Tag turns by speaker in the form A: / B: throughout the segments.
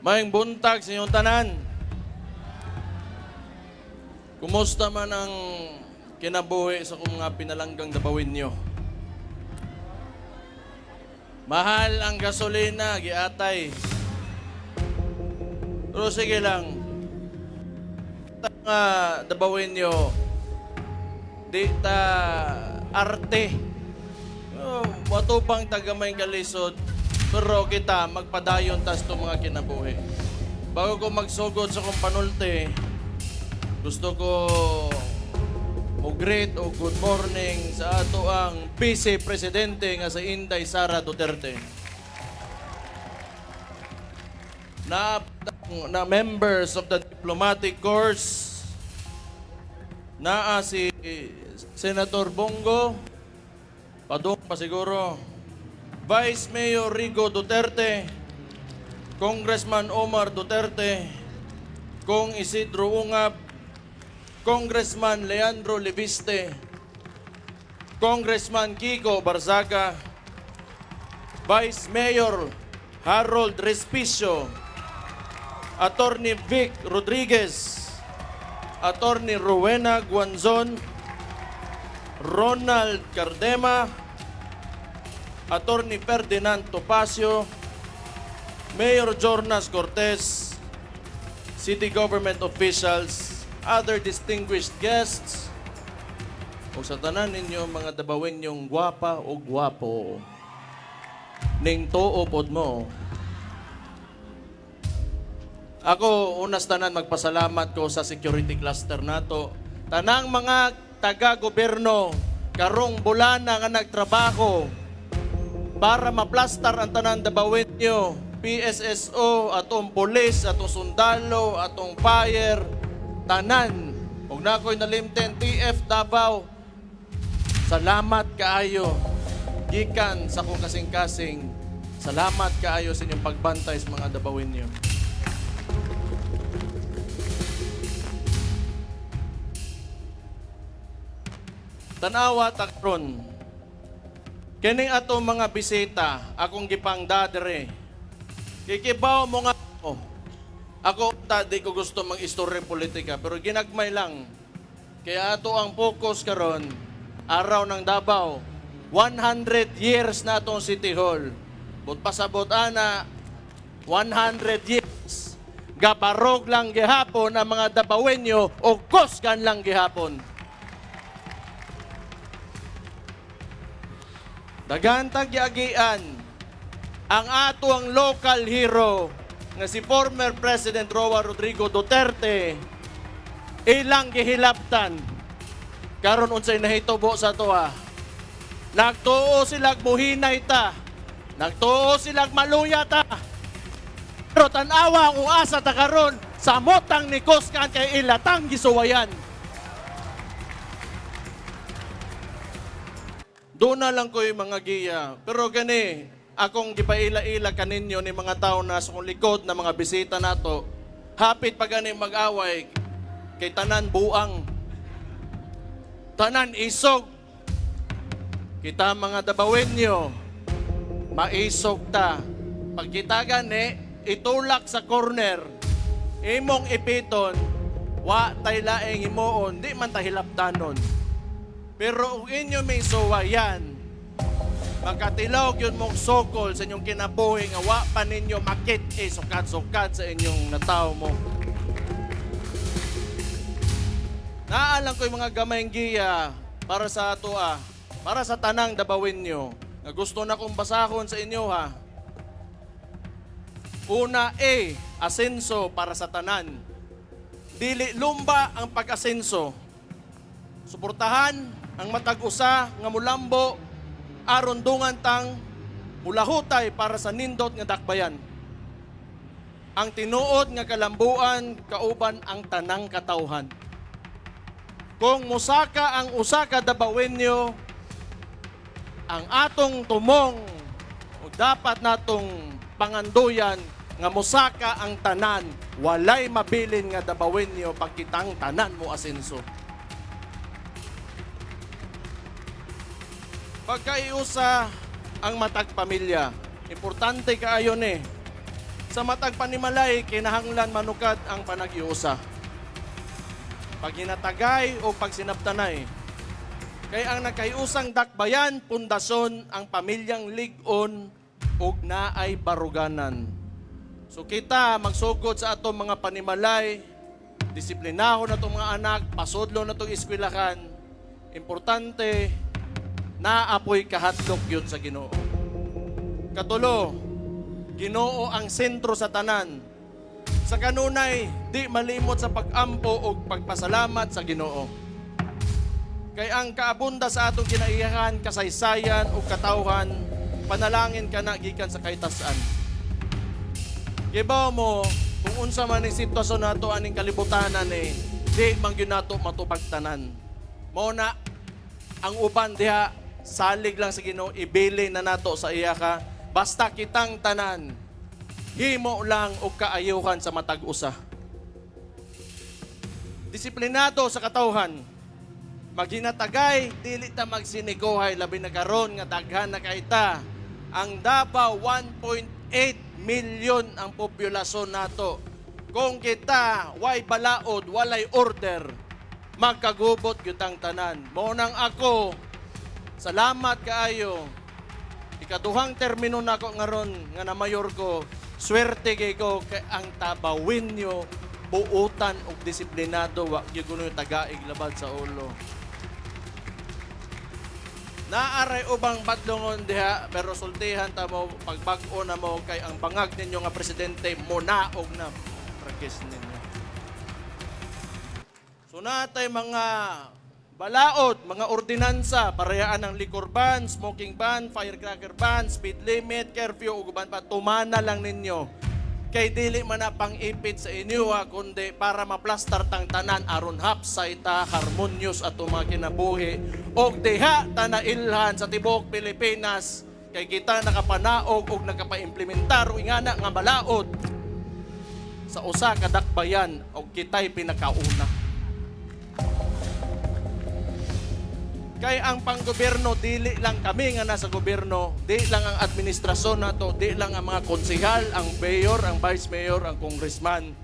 A: Maayong buntag sa inyong tanan. Kumusta man ang kinabuhi sa kung mga pinalanggang dabawin nyo? Mahal ang gasolina, giatay. Pero sige lang. Nga dabawin nyo, di ta arte. Matupang tagamay kalisod, pero kita magpadayon tas itong mga kinabuhi. Bago ko magsugod sa kong panulte, gusto ko greet o good morning sa ato ang Vice Presidente nga sa Inday Sara Duterte. Na members of the diplomatic corps, naa si Senator Bongo, Padung pa siguro, Vice Mayor Rigo Duterte, Congressman Omar Duterte, Kong Isidro Ungab, Congressman Leandro Leviste, Congressman Kiko Barzaga, Vice Mayor Harold Respicio, Attorney Vic Rodriguez, Attorney Rowena Guanzon, Ronald Cardema, Attorney Ferdinand Topacio, Mayor Jornas Cortez, City Government officials, other distinguished guests, o sa tanan ninyo mga dabawin yung gwapa o gwapo, ning tuo pod mo. Ako, unas tanan magpasalamat ko sa security cluster nato. Tanang mga taga-gobyerno, karong bulana nga nagtrabaho para maplastar ang tanan dabawin nyo. PSSO, atong police, atong sundalo, atong fire, tanan. Huwag na ako'y nalimten, TF Davao. Salamat kaayo. Gikan sa kong kasing-kasing. Salamat kaayo sa inyong pagbantay sa mga dabawin nyo. Tanawa takron. Kining ato mga bisita, akong gipang dadere. Kikibaw mo nga ako. Ako, di ko gusto mag-istorya politika, pero ginagmay lang. Kaya ato ang focus karon, araw ng Davao, 100 years na itong City Hall. But pasabot ana, 100 years. Gabarog lang gihapon ang mga Davaoenyo o kusgan lang gihapon. Dagantag giagian ang ato ang local hero nga si former President Roa Rodrigo Duterte ilang gihilabtan karon unsay nahitubo sa toa. Nagtuo silag muhinay ta, nagtuo silag maluya ta, pero tanawa ang uasa ta karon sa motang ni Kuskan kay ilatang gisuwayan. Doon na lang ko yung mga giya. Pero gani, akong gipaila-ila kaninyo ni mga tao na sa likod na mga bisita nato, hapit pa gani mag-away kay tanan buang, tanan isog. Kita mga Davaoenyo, maisog ta. Pag kita gani, itulak sa corner, imong ipiton, wa tay laeng himuon, di man ta hilabtanon. Pero kung inyo may suwayan, magkatilog yun mong sokol sa inyong kinabuhi nga wa pa ninyo makit sukat-sukat sa inyong nataw mo. Naalang ko yung mga gamayng giya para sa ato para sa tanang Davaoenyo nga gusto na kong basahon sa inyo ha. Una asenso para sa tanan. Dili lumba ang pag-asenso. Suportahan ang matag-usa nga mulambo aron dungan tang mulahutay para sa nindot nga dakbayan. Ang tinuod nga kalambuan kauban ang tanang katawhan. Kung musaka ang usa ka Davaoenyo, ang atong tumong o dapat natong panganduyan nga musaka ang tanan, walay mabilin nga Davaoenyo pagkitang tanan mo asenso. Pagkaiusa ang matag pamilya, importante kaayo ni Sa matag panimalay, kinahanglan manukad ang panag-iusa. Pag hinatagay o pag sinaptanay. Kaya ang nagkaiusang dakbayan, pundasyon, ang pamilyang ligon ug naay baruganan. So kita magsugod sa atong mga panimalay, disiplinahon na itong mga anak, pasudlo na itong eskwelahan. Importante, naapoy kahatlok yun sa Ginoo. Katulo, Ginoo ang sentro sa tanan. Sa kanunay, di malimot sa pag-ampo o pagpasalamat sa Ginoo. Kay ang kaabunda sa atong kinaiyahan, kasaysayan o katawhan, panalangin ka na gikan sa kaitasan. Gibaw mo, kung unsa man ang sitwasyon nato aning kalibutanan di man gyud nato matupagtanan. Mao na ang uban diha salig lang sa Ginoo, ibili na nato sa iya ka. Basta kitang tanan, himo lang og kaayuhan sa matag usa. Disiplinado sa katawhan, maghinatagay, dili ta magsiniguhay, labi na karon nga daghan na kaita. Ang Davao 1.8 million ang populasyon nato. Kung kita way balaod, walay order, magkagubot gyud ang tanan. Mao nang ako, salamat kaayo. Ikaduhang termino na ako ngaron nga na mayor ko, swerte kay ko kay ang tabawin nyo, buutan og disiplinado, wag gyud kuno tagaig labad sa ulo. Naaray ubang badlongon diha, pero sultihan ta mo pagbag-o na mo kay ang bangag ninyo nga presidente monaog na practice ninyo. So natay mga balaod, mga ordinansa, parehaan ng liquor ban, smoking ban, firecracker ban, speed limit, curfew, uguban pa, tumana lang ninyo. Kay dili man na pang-ipit sa inyo kundi para maplastar tang tanan aron hapsay ta harmonious ato mga kinabuhi. Og diha ta nailhan sa tibok Pilipinas kay kita nakapanaog og nakapaimplementar o ingana nga balaod sa usa ka dakbayan og kitay pinakauna. Kay ang panggobyerno, dili lang kami nga nasa gobyerno, di lang ang administrasyon nato, di lang ang mga konsehal, ang mayor, ang vice mayor, ang congressman.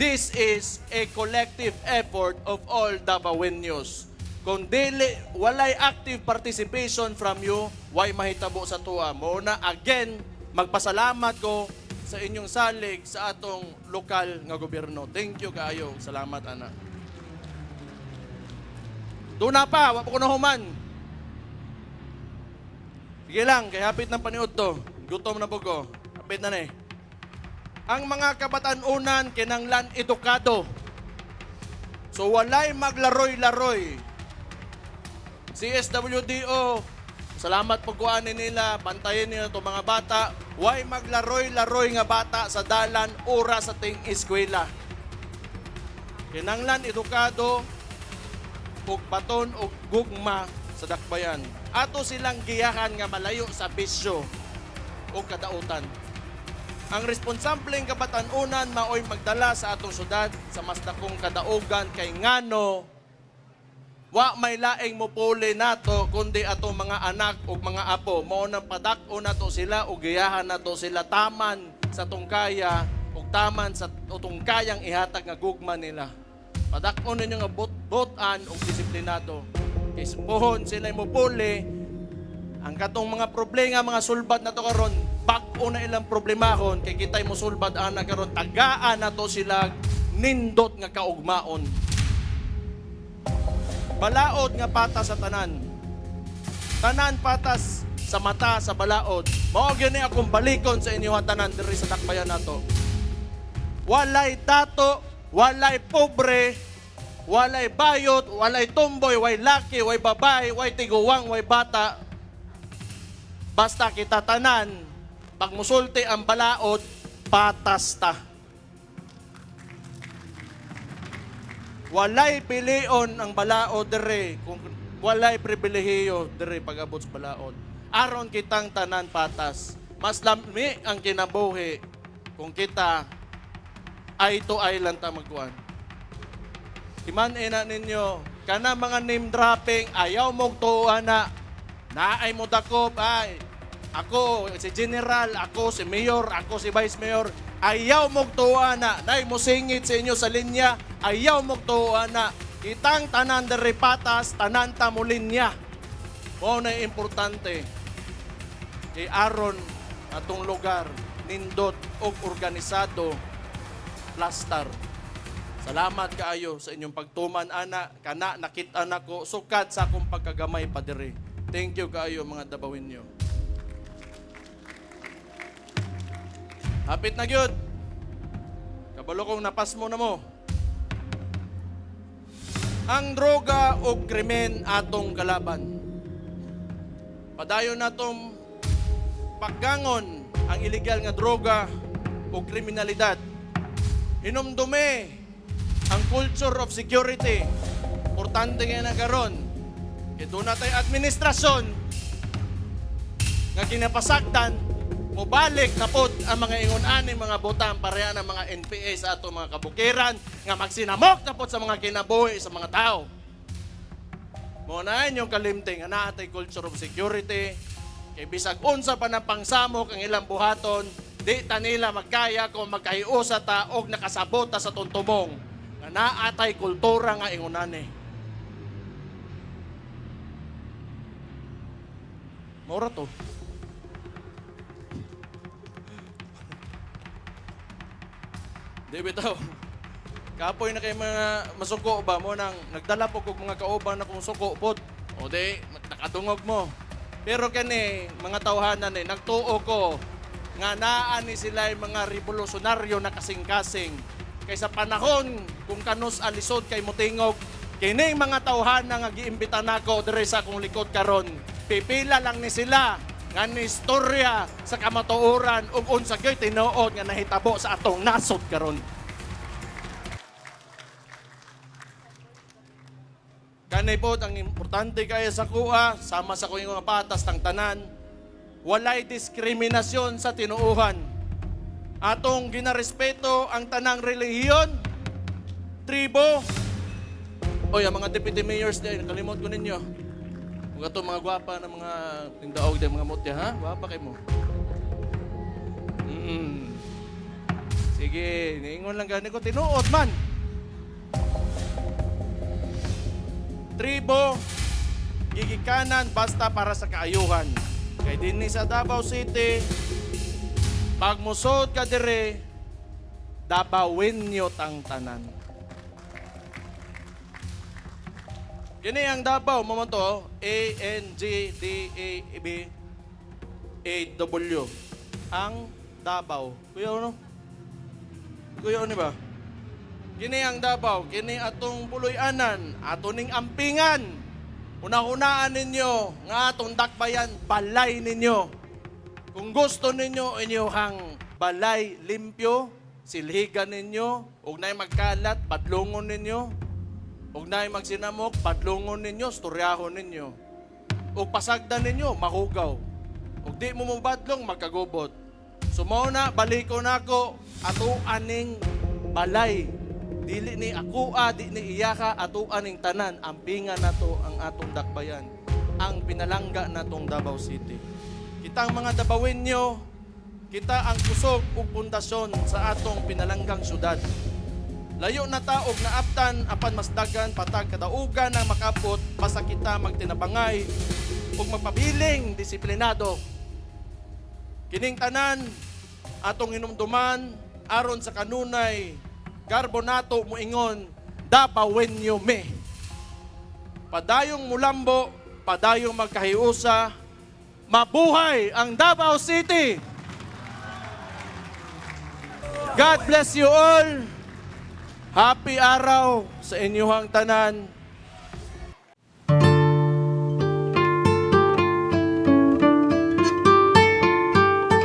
A: This is a collective effort of all Davaoenos. Kung dili, walay active participation from you, why mahitabo sa tuwa mo na again, magpasalamat ko sa inyong salig sa atong lokal nga gobyerno. Thank you kaayo. Salamat, anak. Doon na pa, wala ko na human. Sige lang, kaya hapit ng paniod to. Gutom na po ko. Hapit na Ang mga kabatanunan kinanglan edukado. So walay maglaroy-laroy. CSWDO, salamat po kuanin nila, bantayin nila itong mga bata. Way maglaroy-laroy nga bata sa dalan, oras sa ting eskwela. Kinanglan edukado, ug baton ug gugma sa dakbayan. Ato silang giyahan nga malayo sa bisyo o kadautan. Ang responsableng kabatanunan maoy magdala sa atong syudad sa mas dakong kadaugan kay ngano wa may laing mopuli nato kundi atong mga anak ug mga apo. Mao nang padak-o nato sila ug giyahan nato sila taman sa tungkaya ug taman sa tungkayang ihatag nga gugma nila. Padak-on ninyo nga botan o disiplinado. Kay supuhon sila mo puli, ang katong mga problema, mga sulbad na to karon, bag-o na ilang problemahon, kay kitay mo sulbad ana karon, tagaan na to sila nindot nga kaugmaon. Balaod nga patas sa tanan. Tanan patas sa mata sa balaod. Mao gyud ni akong balikon sa inyo tanan diri sa dakbayan nato. Walay dato, walay pobre, walay bayot, walay tomboy, walay laki, walay babae, walay tiguwang, walay bata. Basta kita tanan, pag musulti ang balaod, patas ta. Walay pilion ang balaod dere, kung walay pribilehiyo dere pag-abot sa balaod. Aron kitang tanan patas. Mas lami ang kinabuhi kung kita eye to eye lang ta magkuhan. Iman-ina ninyo, kana mga name dropping, ayaw mong tuwa na, naay mo dakop, ay, ako si General, ako si Mayor, ako si Vice Mayor, ayaw mong tuwa na, nay mo singit sa inyo sa linya, ayaw mong tuwa na, kitang tanan dere patas, tanan ta mo linya. Mo na importante, aron atong lugar, nindot o organisado, plaster. Salamat kaayo sa inyong pagtuman, ana, kana nakita na ko, sukad sa akong pagkagamay pa diri. Thank you kaayo mga Dabawin nyo. Hapit na gyud. Kabalo kong napas mo na mo. Ang droga o krimen atong kalaban. Padayon natong paggangon ang illegal nga droga o kriminalidad. Hinumdume ang culture of security. Importante nga na karon. Kaya doon natin administrasyon nga kinapasaktan, mubalik na pod ang mga ingon-ani, mga botang pareha ng mga NPA sa ato mga kabukiran nga magsinamok na pod sa mga kinabuhi sa mga tao. Muna yung kalimting nga naatay culture of security. Kay bisag unsa pa ng pangsamok ang ilang buhaton, di ta nila magkaya kung magkahiusa ta og nakasabota sa tuntumong nga naatay kultura nga ingunani. Mora to. Di bitaw. Kapoy na kay mga masuko ba mo nang nagdala po kog mga kauban na kung suko pod. O di nakadungog mo. Pero kani mga tawhanan nagtuo ko nga naa ni sila mga revolusyonaryo na kasing-kasing. Kaysa panahon kung kanus alisod kay motingog, kini mga tawhanan nga giimbita nako diri sa akong likod karon. Pipila lang ni sila nga ni istorya sa kamatuoran ug unsa gyud tinuod nga nahitabo sa atong nasod karon. Kanay po, ang importante kaya sa kuha, sama sa kuha mga patas ng tanan, walay diskriminasyon sa tinuuhan. Atong ginarespeto ang tanang relihiyon, tribo, o yung mga deputy mayors din, nakalimot ko ninyo. Kung ito mga gwapa na mga tindaog din, mga mutya, ha? Gwapa kayo mo. Sige, niingon lang gani ko, tinuod man. Tribo, gigikanan basta para sa kaayuhan. Kay dinhi sa Davao City, pag musod ka dire, Dabawin nyo tang tanan. Kini ang Davao mo to, ANGDABAW. Ang Davao. Kuya ano? Kuya ano ba? Kini ang Davao, kini atong puloy-anan, ato ning ampingan. Una-unaan ninyo, nga atong dakbayan, balay ninyo. Kung gusto ninyo, inyong balay limpyo, silhigan ninyo, huwag na'y magkalat, badlungon ninyo. Huwag na'y magsinamok, badlungon ninyo, storyahon ninyo. Huwag pasagdan ninyo, mahugaw. Huwag di mo badlong, magkagubot. Sumuna, baliko na ako, ato aning balay. Dili ni ako, di ni iyaka, ato aning tanan, ampingan na to ang atong dakbayan, ang pinalangga na tong Davao City. Kita ang mga Dabawin nyo, kita ang kusog o pundasyon sa atong pinalanggang syudad. Layo na taog na aptan, apan mas dagan, patag kadaugan ang makapot, basta kita magtinabangay, ug magpabiling, disiplinado. Kining tanan, atong hinumduman, aron sa kanunay, Carbonato moingon, Dabawin nyo me. Padayong mulambo, padayong magkahiusa, mabuhay ang Davao City! God bless you all! Happy araw sa inyong tanan.